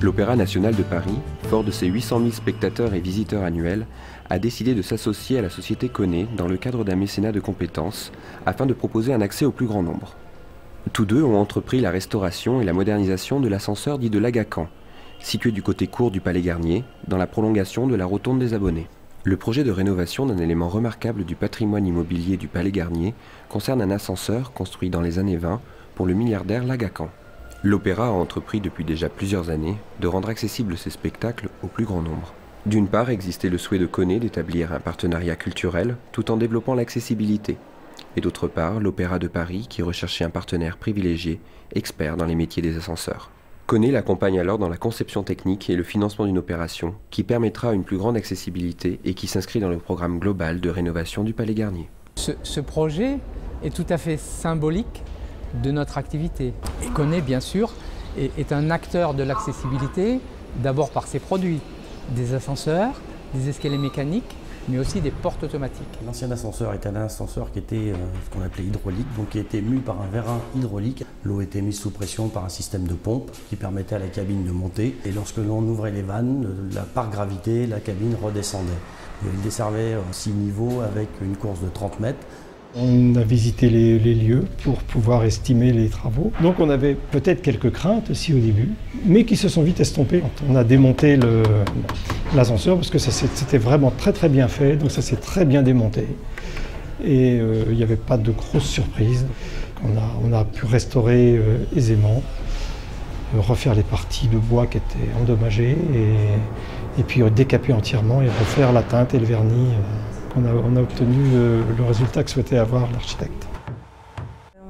L'Opéra national de Paris, fort de ses 800 000 spectateurs et visiteurs annuels, a décidé de s'associer à la société Koné dans le cadre d'un mécénat de compétences afin de proposer un accès au plus grand nombre. Tous deux ont entrepris la restauration et la modernisation de l'ascenseur dit de l'Agacan, situé du côté court du Palais Garnier, dans la prolongation de la rotonde des Abonnés. Le projet de rénovation d'un élément remarquable du patrimoine immobilier du Palais Garnier concerne un ascenseur construit dans les années 20 pour le milliardaire L'Agacan. L'Opéra a entrepris depuis déjà plusieurs années de rendre accessibles ces spectacles au plus grand nombre. D'une part, existait le souhait de Koné d'établir un partenariat culturel tout en développant l'accessibilité. Et d'autre part, l'Opéra de Paris qui recherchait un partenaire privilégié, expert dans les métiers des ascenseurs. Koné l'accompagne alors dans la conception technique et le financement d'une opération qui permettra une plus grande accessibilité et qui s'inscrit dans le programme global de rénovation du Palais Garnier. Ce projet est tout à fait symbolique de notre activité. Et Koné, bien sûr, est un acteur de l'accessibilité, d'abord par ses produits, des ascenseurs, des escaliers mécaniques, mais aussi des portes automatiques. L'ancien ascenseur était un ascenseur qui était ce qu'on appelait hydraulique, donc qui était mu par un vérin hydraulique. L'eau était mise sous pression par un système de pompe qui permettait à la cabine de monter. Et lorsque l'on ouvrait les vannes, par gravité, la cabine redescendait. Il desservait 6 niveaux avec une course de 30 mètres. On a visité les lieux pour pouvoir estimer les travaux. Donc on avait peut-être quelques craintes aussi au début, mais qui se sont vite estompées. On a démonté l'ascenseur parce que c'était vraiment très bien fait, donc ça s'est très bien démonté. Et il n'y avait pas de grosses surprises. On a pu restaurer aisément, refaire les parties de bois qui étaient endommagées et puis décaper entièrement et refaire la teinte et le vernis. On a obtenu le résultat que souhaitait avoir l'architecte.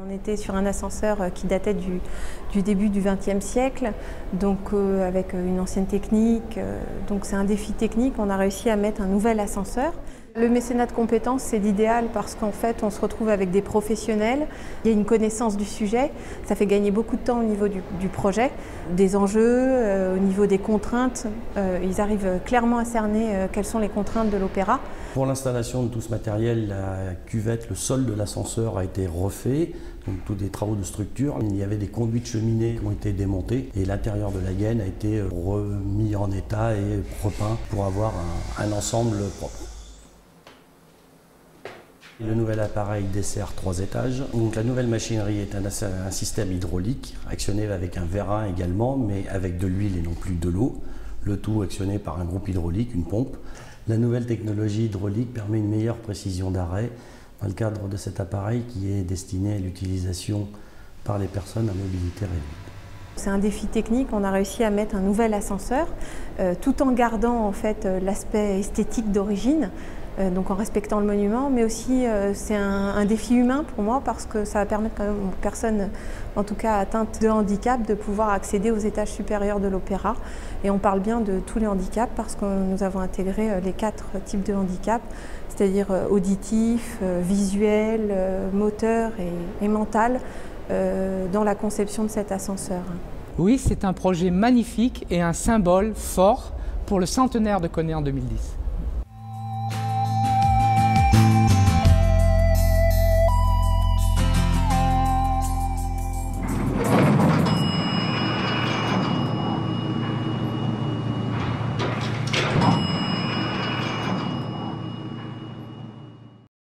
On était sur un ascenseur qui datait du début du XXe siècle, donc avec une ancienne technique. Donc c'est un défi technique, on a réussi à mettre un nouvel ascenseur. Le mécénat de compétences, c'est l'idéal parce qu'en fait, on se retrouve avec des professionnels. Il y a une connaissance du sujet. Ça fait gagner beaucoup de temps au niveau du projet, des enjeux, au niveau des contraintes. Ils arrivent clairement à cerner quelles sont les contraintes de l'opéra. Pour l'installation de tout ce matériel, la cuvette, le sol de l'ascenseur a été refait. Donc tous des travaux de structure. Il y avait des conduits de cheminée qui ont été démontés et l'intérieur de la gaine a été remis en état et repeint pour avoir un ensemble propre. Le nouvel appareil dessert 3 étages. Donc la nouvelle machinerie est un système hydraulique, actionné avec un vérin également, mais avec de l'huile et non plus de l'eau. Le tout actionné par un groupe hydraulique, une pompe. La nouvelle technologie hydraulique permet une meilleure précision d'arrêt dans le cadre de cet appareil qui est destiné à l'utilisation par les personnes à mobilité réduite. C'est un défi technique, on a réussi à mettre un nouvel ascenseur tout en gardant en fait l'aspect esthétique d'origine. Donc en respectant le monument, mais aussi c'est un défi humain pour moi parce que ça va permettre quand même aux personnes, en tout cas atteintes de handicap, de pouvoir accéder aux étages supérieurs de l'opéra. Et on parle bien de tous les handicaps parce que nous avons intégré les 4 types de handicap, c'est-à-dire auditif, visuel, moteur et mental dans la conception de cet ascenseur. Oui, c'est un projet magnifique et un symbole fort pour le centenaire de Koné en 2010.